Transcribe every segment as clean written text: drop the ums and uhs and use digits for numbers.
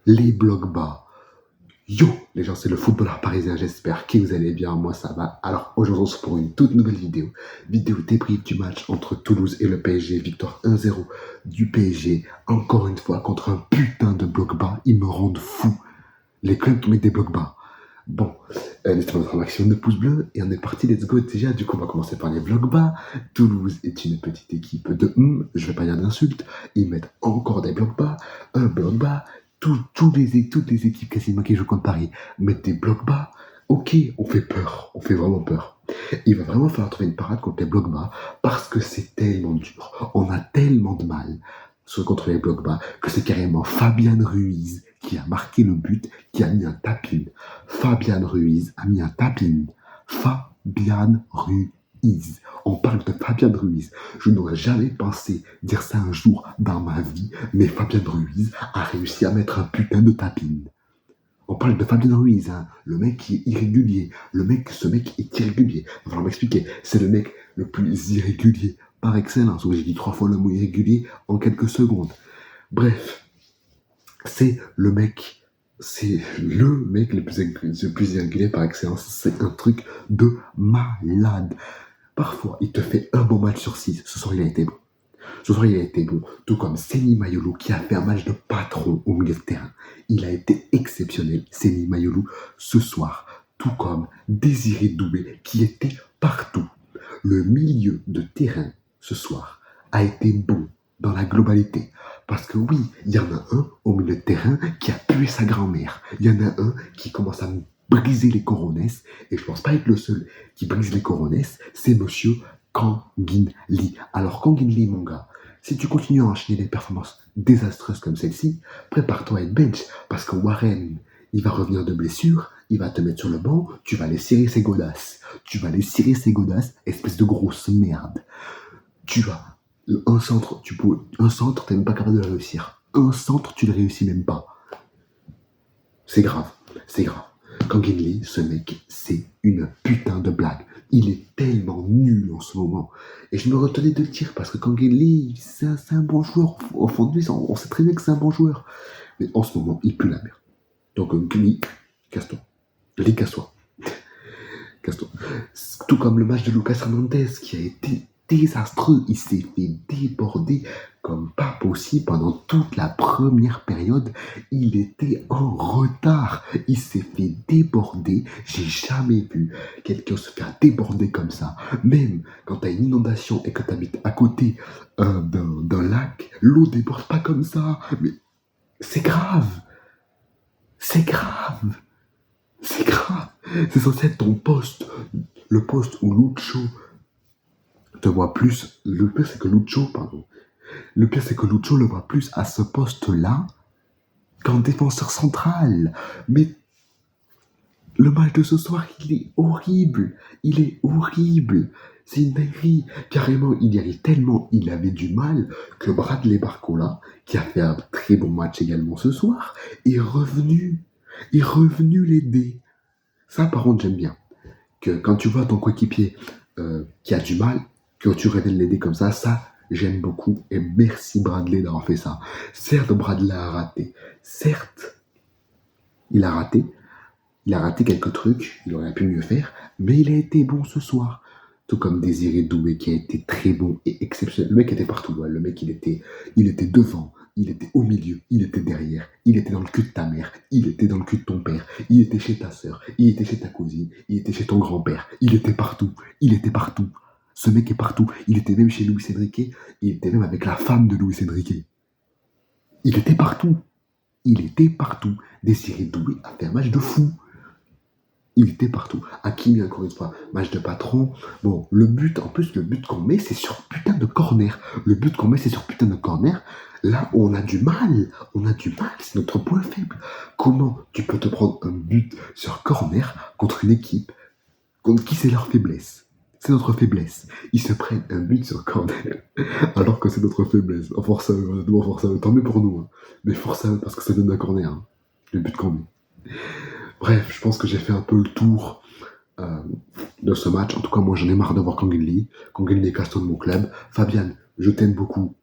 les blocs bas. Yo les gens, c'est le footballeur parisien, j'espère que vous allez bien, moi ça va. Alors aujourd'hui on se retrouve pour une toute nouvelle vidéo débrief du match entre Toulouse et le PSG, victoire 1-0 du PSG, encore une fois contre un putain de bloc bas, ils me rendent fou, les clubs qui mettent des blocs bas. Bon, n'hésitez pas à mettre un maximum de pouces bleus et on est parti, let's go déjà. Du coup on va commencer par les blocs bas. Toulouse est une petite équipe de je vais pas dire d'insultes, ils mettent encore des blocs bas, un bloc bas. Toutes les équipes quasiment qui jouent contre Paris mettent des blocs bas. Ok, on fait peur, on fait vraiment peur. Il va vraiment falloir trouver une parade contre les blocs bas parce que c'est tellement dur. On a tellement de mal contre les blocs bas que c'est carrément Fabian Ruiz qui a marqué le but, qui a mis un tap-in. Fabian Ruiz a mis un tap-in. Fabian Ruiz. On parle de Fabian Ruiz. Je n'aurais jamais pensé dire ça un jour dans ma vie, mais Fabian Ruiz a réussi à mettre un putain de tap-in. On parle de Fabian Ruiz, hein, le mec qui est irrégulier. Ce mec est irrégulier. Il va falloir m'expliquer. C'est le mec le plus irrégulier par excellence. J'ai dit 3 fois le mot irrégulier en quelques secondes. Bref, c'est le mec le plus irrégulier par excellence. C'est un truc de malade. Parfois, il te fait un bon match sur 6. Ce soir, il a été bon. Tout comme Seny Mayolo qui a fait un match de patron au milieu de terrain. Il a été exceptionnel, Seny Mayolo, ce soir. Tout comme Désiré Doué qui était partout. Le milieu de terrain, ce soir, a été bon dans la globalité. Parce que oui, il y en a un au milieu de terrain qui a pué sa grand-mère. Il y en a un qui commence à briser les coronesses. Et je pense pas être le seul qui brise les coronesses. C'est monsieur Kangin Lee. Alors Kangin Lee, mon gars, si tu continues à enchaîner des performances désastreuses comme celle-ci, prépare-toi à être bench. Parce que Warren, il va revenir de blessure, il va te mettre sur le banc, tu vas aller cirer ses godasses. Espèce de grosse merde. Tu vas... Un centre, t'es même pas capable de le réussir. Un centre, tu le réussis même pas. C'est grave. Kangin Lee, ce mec, c'est une putain de blague. Il est tellement nul en ce moment. Et je me retenais de le dire parce que Kangin Lee, c'est un bon joueur. Au fond de lui, on sait très bien que c'est un bon joueur. Mais en ce moment, il pue la merde. Donc, Lee, casse-toi. Lee, casse-toi. Tout comme le match de Lucas Hernandez qui a été désastreux. Il s'est fait déborder comme pas possible pendant toute la première période. Il était en retard. Il s'est fait déborder. J'ai jamais vu quelqu'un se faire déborder comme ça. Même quand t'as une inondation et que t'habites à côté d'un lac, l'eau déborde pas comme ça. Mais c'est grave. C'est censé être ton poste. Le poste où Lucho te voit plus. Le pire, c'est que Lucho le voit plus à ce poste-là qu'en défenseur central. Mais le match de ce soir, il est horrible. C'est une dinguerie. Carrément, il y arrive tellement, il avait du mal que Bradley Barcola, qui a fait un très bon match également ce soir, est revenu l'aider. Ça, par contre, j'aime bien. Que quand tu vois ton coéquipier qui a du mal, que tu reviennes l'aider comme ça, j'aime beaucoup. Et merci Bradley d'avoir fait ça. Certes, Bradley a raté. Il a raté quelques trucs, il aurait pu mieux faire, mais il a été bon ce soir. Tout comme Désiré Doué qui a été très bon et exceptionnel. Le mec était partout. Ouais. Le mec, il était devant, il était au milieu, il était derrière, il était dans le cul de ta mère, il était dans le cul de ton père, il était chez ta sœur, il était chez ta cousine, il était chez ton grand-père, il était partout. Ce mec est partout. Il était même chez Luis Enrique, il était même avec la femme de Luis Enrique. Il était partout. Désiré Doué a fait un match de fou. Il était partout. Hakimi, encore une fois, match de patron. Bon, le but qu'on met, c'est sur putain de corner. Là où on a du mal, c'est notre point faible. Comment tu peux te prendre un but sur corner contre une équipe contre qui c'est leur faiblesse? C'est notre faiblesse. Ils se prennent un but sur corner alors que c'est notre faiblesse. Force à eux, tant mieux pour nous. Hein. Mais force à eux parce que ça donne un corner. Hein. Le but qu'on met. Bref, je pense que j'ai fait un peu le tour de ce match. En tout cas, moi, j'en ai marre de voir Kangin Lee. Kangin Lee est casse-toi de mon club. Fabian, je t'aime beaucoup.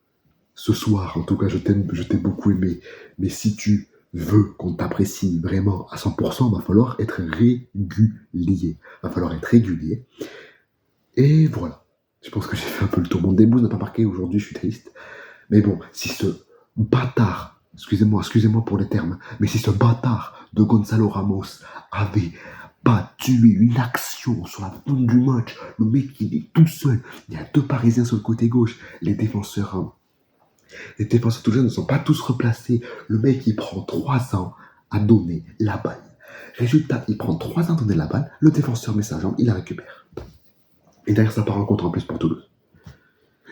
Ce soir, en tout cas, je t'ai beaucoup aimé. Mais si tu veut qu'on t'apprécie vraiment à 100%, va falloir être régulier. Va falloir être régulier. Et voilà. Je pense que j'ai fait un peu le tour. Mon début n'a pas marqué aujourd'hui, je suis triste. Mais bon, si ce bâtard, excusez-moi pour les termes, mais si ce bâtard de Gonzalo Ramos avait pas tué une action sur la fin du match, le mec il est tout seul, il y a 2 Parisiens sur le côté gauche, les défenseurs tout jeunes ne sont pas tous replacés, le mec il prend 3 ans à donner la balle. Résultat, il prend 3 ans à donner la balle, le défenseur met sa jambe, il la récupère. Et derrière ça part en contre en plus pour Toulouse.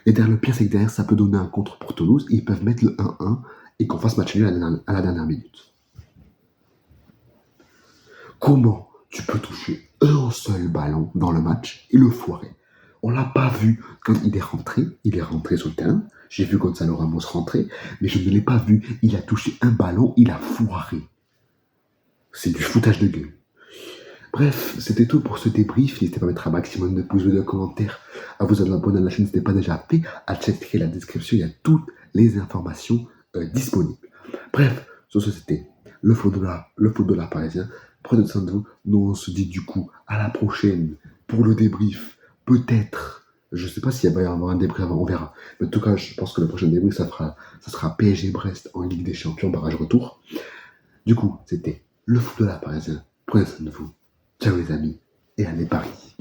Et derrière, le pire, c'est que derrière, ça peut donner un contre pour Toulouse. Ils peuvent mettre le 1-1 et qu'on fasse match nul à la dernière minute. Comment tu peux toucher un seul ballon dans le match et le foirer? On l'a pas vu quand il est rentré. Il est rentré sur le terrain. J'ai vu Gonzalo Ramos rentrer, mais je ne l'ai pas vu. Il a touché un ballon, il a foiré. C'est du foutage de gueule. Bref, c'était tout pour ce débrief. N'hésitez pas à mettre un maximum de pouces bleus, de commentaires, à vous abonner à la chaîne si ce n'est pas déjà fait, à checker la description, il y a toutes les informations disponibles. Bref, sur ce c'était le football parisien. Prenez soin de vous. Nous on se dit du coup à la prochaine pour le débrief. Peut-être, je ne sais pas s'il va y avoir un débrief avant, on verra. Mais en tout cas, je pense que le prochain débrief, ça sera PSG Brest en Ligue des Champions, barrage retour. Du coup, c'était le football parisien. Prenez soin de vous. Ciao les amis, et allez Paris.